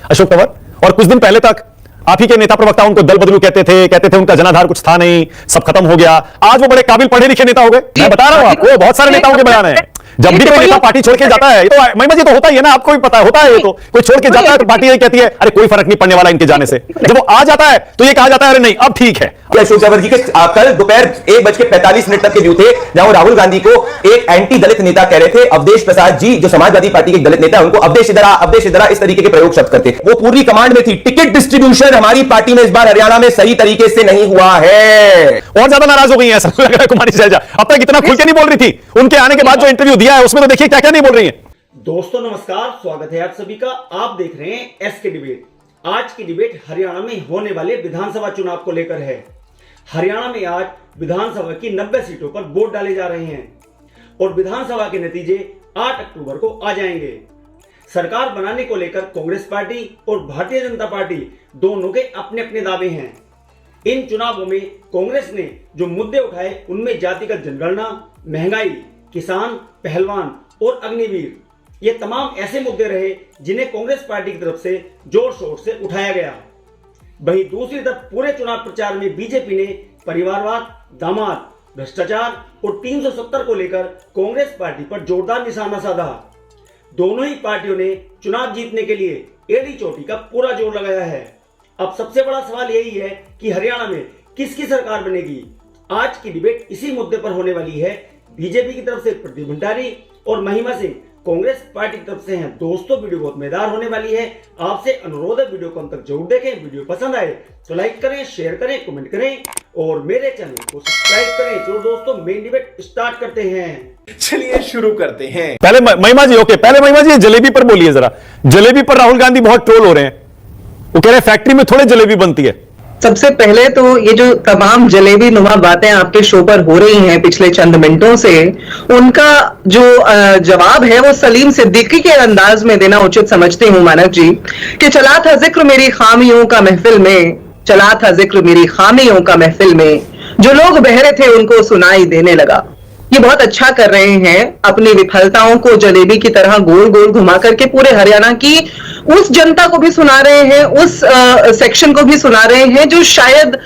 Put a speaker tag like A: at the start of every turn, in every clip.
A: अशोक तंवर, और कुछ दिन पहले तक आप ही के नेता प्रवक्ता उनको दल बदलू कहते थे उनका जनाधार कुछ था नहीं, सब खत्म हो गया। आज वो बड़े काबिल पढ़े लिखे नेता हो गए। मैं बता रहा हूं आपको, बहुत सारे नेताओं के बयान है। जब भी कोई नेता पार्टी छोड़ के जाता है, तो महिमा जी तो होता ही है ना, आपको भी पता है, होता है। ये तो कोई छोड़ के जाता है तो पार्टी यही कहती है अरे कोई फर्क नहीं पड़ने वाला इनके जाने से। जब वो आ जाता है तो ये कहा जाता है अरे नहीं अब ठीक है।
B: अशोक तंवर जी के कल दोपहर 1:45 तक के व्यू थे, जहां राहुल गांधी को एक एंटी दलित नेता कह रहे थे। अवधेश प्रसाद जी जो समाजवादी पार्टी के दलित नेता है, उनको अवधेश इधरा इस तरीके के प्रयोग शब्द करते। वो पूरी कमांड में थी। टिकट डिस्ट्रीब्यूशन हमारी पार्टी में इस बार हरियाणा में सही तरीके से नहीं हुआ है, और ज्यादा नाराज हो गई है ऐसा लग रहा है कुमारी शैलजा। अब तक इतना खुल के नहीं बोल रही थी, उनके आने के बाद जो इंटरव्यू दिया है उसमें तो देखिए क्या क्या नहीं बोल रही है।
C: दोस्तों नमस्कार, स्वागत है आप सभी का। आप देख रहे हैं एसके डिबेट। आज की डिबेट हरियाणा में होने वाले विधानसभा चुनाव को लेकर है। हरियाणा में आज विधानसभा की 90 सीटों पर वोट डाले जा रहे हैं और विधानसभा के नतीजे 8 अक्टूबर को आ जाएंगे। सरकार बनाने को लेकर कांग्रेस पार्टी और भारतीय जनता पार्टी दोनों के अपने अपने दावे हैं। इन चुनावों में कांग्रेस ने जो मुद्दे उठाए उनमें जातिगत जनगणना, महंगाई, किसान, पहलवान और अग्निवीर, ये तमाम ऐसे मुद्दे रहे जिन्हें कांग्रेस पार्टी की तरफ से जोर शोर से उठाया गया। वहीं दूसरी तरफ पूरे चुनाव प्रचार में बीजेपी ने परिवारवाद, दामाद, भ्रष्टाचार और 370 को लेकर कांग्रेस पार्टी पर जोरदार निशाना साधा। दोनों ही पार्टियों ने चुनाव जीतने के लिए एड़ी चोटी का पूरा जोर लगाया है। अब सबसे बड़ा सवाल यही है कि हरियाणा में किसकी सरकार बनेगी। आज की डिबेट इसी मुद्दे पर होने वाली है। बीजेपी की तरफ से प्रदीप भंडारी और महिमा सिंह कांग्रेस पार्टी की तरफ से हैं। दोस्तों वीडियो बहुत मजेदार होने वाली है। आपसे अनुरोध है वीडियो को अंत तक जरूर देखें। वीडियो पसंद आए तो लाइक करें, शेयर करें, कमेंट करें और मेरे चैनल को सब्सक्राइब करें। चलो दोस्तों मेन डिबेट स्टार्ट करते हैं।
D: चलिए शुरू करते हैं।
A: पहले महिमा जी, ओके, पहले महिमा जी जलेबी पर बोलिए जरा। जलेबी पर राहुल गांधी बहुत ट्रोल हो रहे हैं। वो कह रहे हैं फैक्ट्री में थोड़े जलेबी बनती है।
E: सबसे पहले तो ये जो तमाम जलेबी नुमा बातें आपके शो पर हो रही हैं पिछले चंद मिनटों से, उनका जो जवाब है वो सलीम सिद्दीकी के अंदाज में देना उचित समझती हूं मानव जी, कि चला था जिक्र मेरी खामियों का महफिल में, चला था जिक्र मेरी खामियों का महफिल में, जो लोग बहरे थे उनको सुनाई देने लगा। ये बहुत अच्छा कर रहे हैं, अपनी विफलताओं को जलेबी की तरह गोल गोल घुमा करके पूरे हरियाणा की उस जनता को भी सुना रहे हैं, उस सेक्शन को भी सुना रहे हैं जो शायद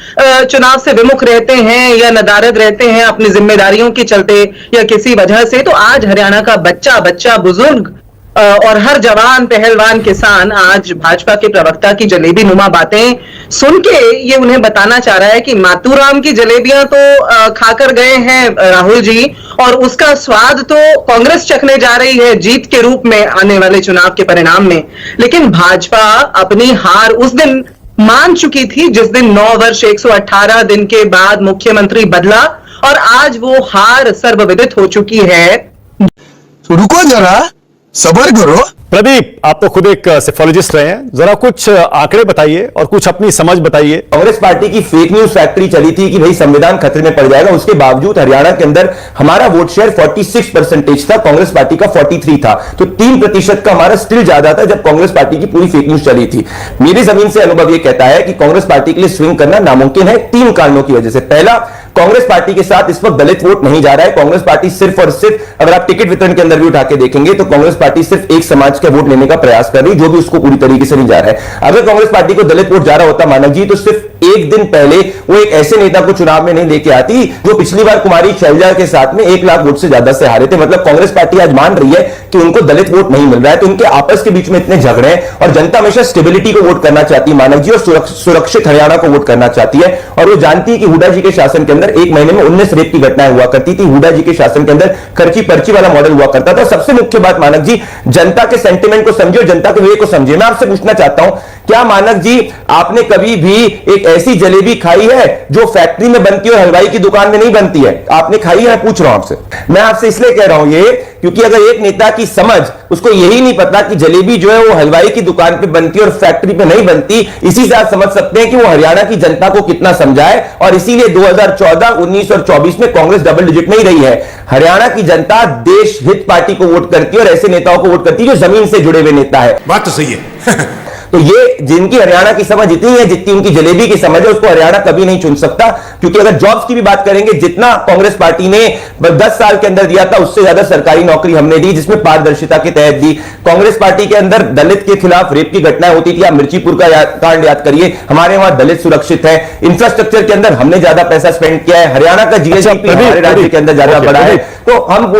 E: चुनाव से विमुख रहते हैं या नदारद रहते हैं अपनी जिम्मेदारियों के चलते या किसी वजह से। तो आज हरियाणा का बच्चा बुजुर्ग और हर जवान पहलवान किसान आज भाजपा के प्रवक्ता की जलेबी नुमा बातें सुन के ये उन्हें बताना चाह रहा है कि मातूराम की जलेबियां तो खाकर गए हैं राहुल जी, और उसका स्वाद तो कांग्रेस चखने जा रही है जीत के रूप में आने वाले चुनाव के परिणाम में। लेकिन भाजपा अपनी हार उस दिन मान चुकी थी जिस दिन 9 वर्ष 118 दिन के बाद मुख्यमंत्री बदला, और आज वो हार सर्वविदित हो चुकी है।
D: रुको जरा, सब्र करो।
A: प्रदीप, आप तो खुद एक सेफोलॉजिस्ट रहे हैं, जरा कुछ आंकड़े बताइए और कुछ अपनी समझ बताइए।
B: कांग्रेस पार्टी की फेक न्यूज फैक्ट्री चली थी कि भाई संविधान खतरे में पड़ जाएगा। उसके बावजूद हरियाणा के अंदर हमारा वोट शेयर 46% था, कांग्रेस पार्टी का 43 था। तो 3% का हमारा स्टिल ज्यादा था जब कांग्रेस पार्टी की पूरी फेक न्यूज चली थी। मेरी जमीन से अनुभव यह कहता है कि कांग्रेस पार्टी के लिए स्विंग करना नामुमकिन है 3 कारणों की वजह से। पहला, कांग्रेस पार्टी के साथ इस वक्त दलित वोट नहीं जा रहा है। कांग्रेस पार्टी सिर्फ और सिर्फ, अगर आप टिकट वितरण के अंदर भी उठा के देखेंगे तो कांग्रेस पार्टी सिर्फ एक समाज का वोट लेने का प्रयास कर रही, जो भी उसको पूरी तरीके से नहीं जा रहा है। अगर कांग्रेस पार्टी को दलित वोट जा रहा होता मानव जी, तो सिर्फ एक दिन पहले वो एक ऐसे नेता को चुनाव में नहीं लेके आती जो पिछली बार कुमारी शैलजा के साथ में 1 लाख वोट से ज्यादा से हारे थे। मतलब कांग्रेस पार्टी आज मान रही है कि उनको दलित वोट नहीं मिल रहा है, तो उनके आपस के बीच में इतने झगड़े हैं। और जनता हमेशा स्टेबिलिटी को वोट करना चाहती है मानव जी, और सुरक्षित हरियाणा को वोट करना चाहती है। और वो जानती है कि हुड्डा जी के शासन के अंदर एक महीने में 19 रेप की घटनाएं हुआ करती थी। हुड्डा जी के शासन के अंदर खर्ची पर्ची वाला मॉडल हुआ करता था। सबसे मुख्य बात मानव जी, जनता के सेंटिमेंट को समझिए, जनता के वे को समझिए। मैं आपसे पूछना चाहता हूं, क्या मानव जी आपने कभी भी एक ऐसी जलेबी खाई है जो फैक्ट्री में बनती है और हलवाई की दुकान में नहीं बनती है? आपने खाई है? मैं पूछ रहा हूं आपसे। मैं आपसे इसलिए कह रहा हूं ये, क्योंकि अगर एक नेता की समझ, उसको यही नहीं पता कि जलेबी जो है वो हलवाई की दुकान पे बनती है और फैक्ट्री पे नहीं बनती, इसी से आप समझ सकते हैं कि वो हरियाणा की जनता को कितना समझाए। और इसीलिए 2014, 19 और 24 में कांग्रेस डबल डिजिट में ही रही है। हरियाणा की जनता देश हित पार्टी को वोट करती है और ऐसे नेताओं को वोट करती है जो जमीन से जुड़े हुए नेता है।
D: बात तो सही है।
B: तो ये जिनकी हरियाणा की समझ इतनी है जितनी उनकी जलेबी की समझ है, उसको हरियाणा कभी नहीं चुन सकता। क्योंकि अगर जॉब्स की भी बात करेंगे, जितना कांग्रेस पार्टी ने 10 साल के अंदर दिया था उससे ज्यादा सरकारी नौकरी हमने दी, जिसमें पारदर्शिता के तहत दी। कांग्रेस पार्टी के अंदर दलित के खिलाफ रेप की घटनाएं होती थी, आप मिर्चीपुर का कांड याद करिए, हमारे वहां दलित सुरक्षित है। इंफ्रास्ट्रक्चर के अंदर हमने ज्यादा पैसा स्पेंड किया है, हरियाणा का जीएसडी हमारे राज्य के अंदर ज्यादा बढ़ा है। तो हम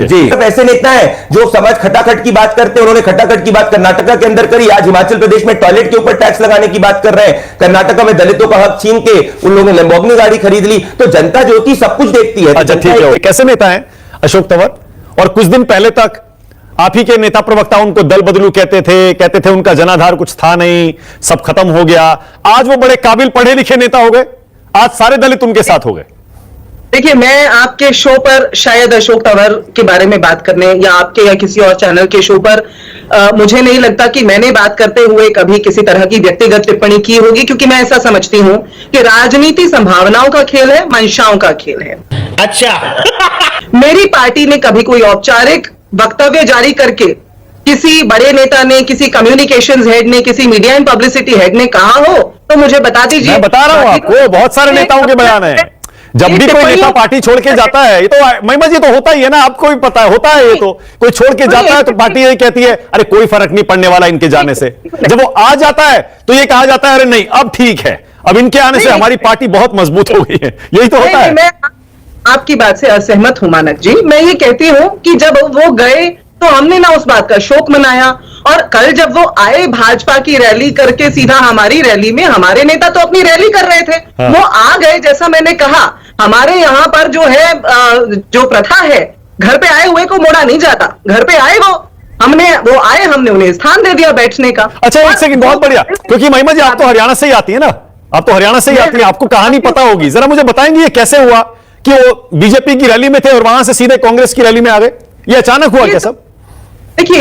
B: जी ऐसे नेता है जो समाज खटाखट की बात करते हैं, उन्होंने खटाखट की बात कर्नाटका के अंदर करी, आज हिमाचल प्रदेश में टॉयलेट के ऊपर टैक्स लगाने की बात कर रहे हैं, कर्नाटका में दलितों का हक छीन के उन लोगों ने लैम्बोर्गिनी गाड़ी खरीद ली। तो जनता जो होती सब कुछ देखती है।
A: अच्छा ठीक है, कैसे नेता है अशोक तंवर? और कुछ दिन पहले तक आप ही के नेता प्रवक्ता उनको दल बदलू कहते थे उनका जनाधार कुछ था नहीं, सब खत्म हो गया। आज वो बड़े काबिल पढ़े लिखे नेता हो गए, आज सारे दलित उनके साथ हो गए।
E: देखिए, मैं आपके शो पर शायद अशोक तंवर के बारे में बात करने या आपके या किसी और चैनल के शो पर मुझे नहीं लगता कि मैंने बात करते हुए कभी किसी तरह की व्यक्तिगत टिप्पणी की होगी, क्योंकि मैं ऐसा समझती हूं कि राजनीति संभावनाओं का खेल है, मंशाओं का खेल है। अच्छा मेरी पार्टी ने कभी कोई औपचारिक वक्तव्य जारी करके किसी बड़े नेता ने, किसी कम्युनिकेशंस हेड ने, किसी मीडिया एंड पब्लिसिटी हेड ने कहा हो तो मुझे बता दीजिए।
A: मैं बता रहा हूं आपको, बहुत सारे नेताओं के बयान है। जब भी कोई नेता पार्टी छोड़ के जाता है, ये तो महिमा जी तो होता ही है ना, आपको भी पता है, होता है। ये तो कोई छोड़ के जाता है तो पार्टी यही कहती है अरे कोई फर्क नहीं पड़ने वाला इनके जाने से। जब वो आ जाता है तो ये कहा जाता है अरे नहीं अब ठीक है, अब इनके आने से हमारी पार्टी बहुत मजबूत हो गई है। यही तो होता है।
E: मैं आपकी बात से असहमत हूं मानक जी। मैं ये कहती हूं कि जब वो गए तो हमने ना उस बात का शोक मनाया, और कल जब वो आए भाजपा की रैली करके सीधा हमारी रैली में, हमारे नेता तो अपनी रैली कर रहे थे,
A: हाँ।
E: वो आ गए। जैसा मैंने कहा, हमारे यहां पर जो है जो प्रथा है, घर पे आए हुए को मोड़ा नहीं जाता। घर पे आए वो आए, हमने उन्हें स्थान दे दिया बैठने का।
A: अच्छा एक सेकंड, बहुत बढ़िया। क्योंकि महिमा जी आप तो हरियाणा से ही आती है ना, आप तो हरियाणा से ही आती है, आपको कहानी पता होगी। जरा मुझे बताएंगे ये कैसे हुआ कि वो बीजेपी की रैली में थे और वहां से सीधे कांग्रेस की रैली में आ गए? ये अचानक हुआ क्या सब?
E: देखिए,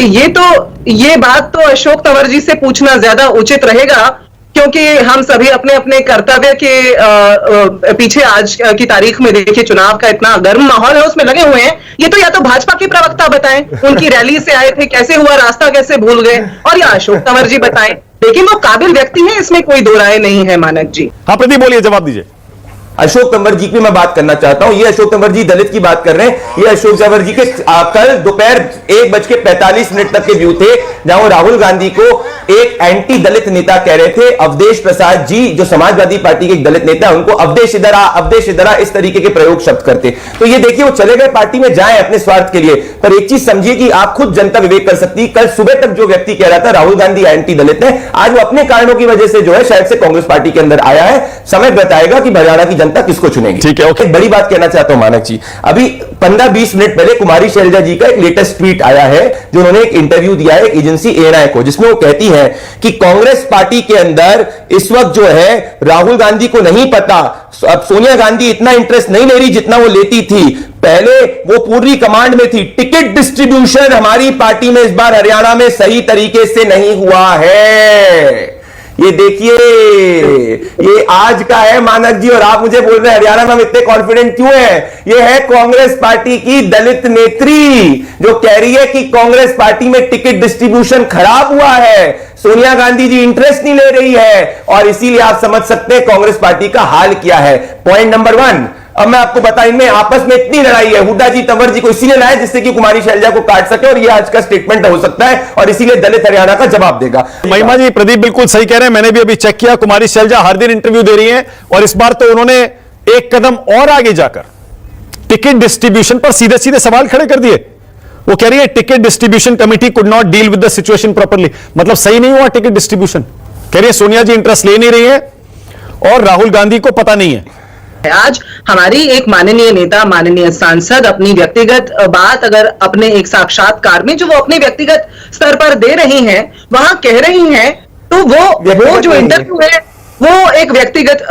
E: ये बात तो अशोक तंवर जी से पूछना ज्यादा उचित रहेगा, क्योंकि हम सभी अपने अपने कर्तव्य के पीछे आज की तारीख में देखिए चुनाव का इतना गर्म माहौल है, उसमें लगे हुए हैं। ये तो या तो भाजपा के प्रवक्ता बताएं उनकी रैली से आए थे, कैसे हुआ, रास्ता कैसे भूल गए, और या अशोक तंवर जी बताएं। लेकिन वो काबिल व्यक्ति है, इसमें कोई दो राय नहीं है मानक जी।
A: हाँ प्रदीप बोलिए, जवाब दीजिए।
B: अशोक तंवर जी की मैं बात करना चाहता हूं। ये अशोक तंवर जी दलित की बात कर रहे हैं। ये अशोक तंवर जी के कल दोपहर 1:45 तक के व्यू थे, जहां वो राहुल गांधी को एक एंटी दलित नेता कह रहे थे। अवधेश प्रसाद जी जो समाजवादी पार्टी के एक दलित नेता है, उनको अवधेश इधरा इस तरीके के प्रयोग शब्द करते। तो ये देखिए, वो चले गए पार्टी में, जाए अपने स्वार्थ के लिए। पर एक चीज समझिए कि आप खुद जनता विवेक कर सकती। कल सुबह तक जो व्यक्ति कह रहा था राहुल गांधी एंटी दलित है, आज वो अपने कारणों की वजह से जो है शायद से कांग्रेस पार्टी के अंदर आया है। समय बताएगा कि हरियाणा की जनता किसको चुनेगी।
A: ठीक है, ओके।
B: एक बड़ी बात कहना चाहता हूं मानक जी, अभी 15-20 मिनट पहले कुमारी शैलजा जी का एक लेटेस्ट ट्वीट आया है, जो उन्होंने एक इंटरव्यू दिया है एक एजेंसी एएनआई को, जिसमें वो कहती है कि कांग्रेस पार्टी के अंदर इस वक्त जो है राहुल गांधी को नहीं पता, अब सोनिया गांधी इतना इंटरेस्ट नहीं ले रही जितना वो लेती थी पहले। वो पूरी कमांड में थी। टिकट डिस्ट्रीब्यूशन हमारी पार्टी में इस बार हरियाणा में सही तरीके से नहीं हुआ है। ये देखिए, ये आज का है मानक जी, और आप मुझे बोल रहे हैं हरियाणा में हम इतने कॉन्फिडेंट क्यों हैं? ये है कांग्रेस पार्टी की दलित नेत्री जो कह रही है कि कांग्रेस पार्टी में टिकट डिस्ट्रीब्यूशन खराब हुआ है, सोनिया गांधी जी इंटरेस्ट नहीं ले रही है, और इसीलिए आप समझ सकते हैं कांग्रेस पार्टी का हाल क्या है। पॉइंट नंबर 1, अब मैं आपको बता, इनमें आपस में इतनी लड़ाई है। हुड्डा जी तंवर जी को इसीलिए लाए जिससे कि कुमारी शैलजा को काट सके, और ये आज का स्टेटमेंट हो सकता है, और इसीलिए दलित हरियाणा का जवाब देगा।
A: महिमा जी, प्रदीप बिल्कुल सही कह रहे हैं। मैंने भी अभी चेक किया, कुमारी शैलजा हर दिन इंटरव्यू दे रही हैं, और इस बार तो उन्होंने एक कदम और आगे जाकर टिकट डिस्ट्रीब्यूशन पर सीधे सीधे सवाल खड़े कर दिए। वो कह रही है ticket distribution committee could not deal with the situation properly. मतलब सही नहीं हुआ टिकट डिस्ट्रीब्यूशन। कह रही है सोनिया जी इंटरेस्ट ले नहीं रही है और राहुल गांधी को पता नहीं है।
E: आज हमारी एक माननीय नेता, माननीय सांसद अपनी व्यक्तिगत बात अगर अपने एक साक्षात्कार में जो वो अपने व्यक्तिगत स्तर पर दे रही हैं, वहां कह रही हैं, तो वो जो इंटरव्यू है वो एक व्यक्तिगत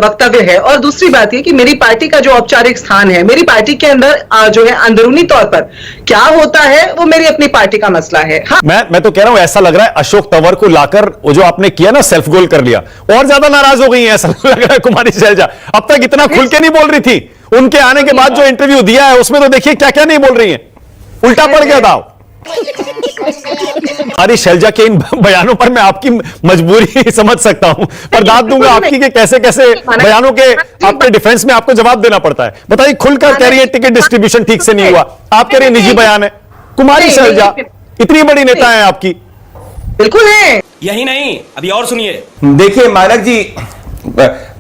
E: वक्तव्य है। और दूसरी बात ये कि मेरी पार्टी का जो औपचारिक स्थान है, मेरी पार्टी के अंदर जो है अंदरूनी तौर पर क्या होता है वो मेरी अपनी पार्टी का मसला है। हाँ।
A: मैं तो कह रहा हूं, ऐसा लग रहा है अशोक तंवर को लाकर वो जो आपने किया ना, सेल्फ गोल कर लिया, और ज्यादा नाराज हो गई है ऐसा लग रहा है कुमारी शैलजा। अब तक इतना खुल के नहीं बोल रही थी, उनके आने के बाद जो इंटरव्यू दिया है उसमें तो देखिए क्या क्या नहीं बोल रही है, उल्टा पड़ गया था। हमारी शैलजा के इन बयानों पर मैं आपकी मजबूरी समझ सकता हूं, पर दाद दूंगा आपकी कि कैसे कैसे बयानों के आपके डिफेंस में आपको जवाब देना पड़ता है। बताइए, खुलकर कह रही है टिकट डिस्ट्रीब्यूशन ठीक से नहीं हुआ, आप कह रही है निजी बयान है। कुमारी शैलजा इतनी बड़ी नेता है आपकी।
E: बिल्कुल है।
F: यही नहीं, अभी और सुनिए।
B: देखिए मानक जी,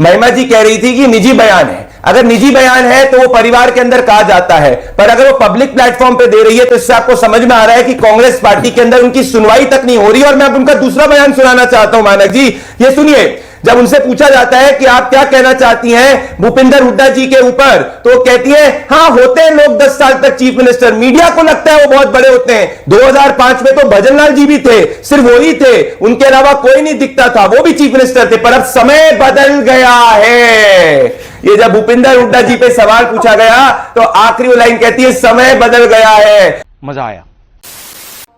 B: महिमा जी कह रही थी कि निजी बयान है। अगर निजी बयान है तो वो परिवार के अंदर कहा जाता है, पर अगर वो पब्लिक प्लेटफॉर्म पे दे रही है तो इससे आपको समझ में आ रहा है कि कांग्रेस पार्टी के अंदर उनकी सुनवाई तक नहीं हो रही। और मैं अब उनका दूसरा बयान सुनाना चाहता हूं मानक जी, ये सुनिए। जब उनसे पूछा जाता है कि आप क्या कहना चाहती हैं भूपिंदर हुड्डा जी के ऊपर, तो कहती है हाँ होते हैं लोग 10 साल तक चीफ मिनिस्टर, मीडिया को लगता है वो बहुत बड़े होते हैं। 2005 में तो भजनलाल जी भी थे, सिर्फ वो ही थे, उनके अलावा कोई नहीं दिखता था, वो भी चीफ मिनिस्टर थे। पर अब समय बदल गया है। ये जब भूपिंदर हुड्डा जी पे सवाल पूछा गया तो आखिरी लाइन कहती है समय बदल गया है।
F: मजा आया।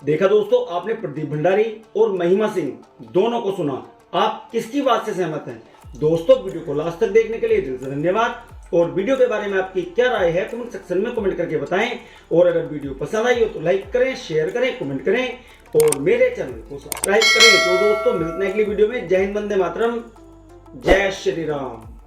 C: देखा दोस्तों, आपने प्रदीप भंडारी और महिमा सिंह दोनों को सुना। आप किसकी बात से सहमत हैं? दोस्तों, वीडियो को लास्ट तक देखने के लिए दिल से धन्यवाद। और वीडियो के बारे में आपकी क्या राय है कमेंट सेक्शन में कमेंट करके बताएं। और अगर वीडियो पसंद आई हो तो लाइक करें, शेयर करें, कमेंट करें और मेरे चैनल को सब्सक्राइब करें। तो दोस्तों, मिलते हैं अगली वीडियो में। जय हिंद, वंदे मातरम, जय श्री राम।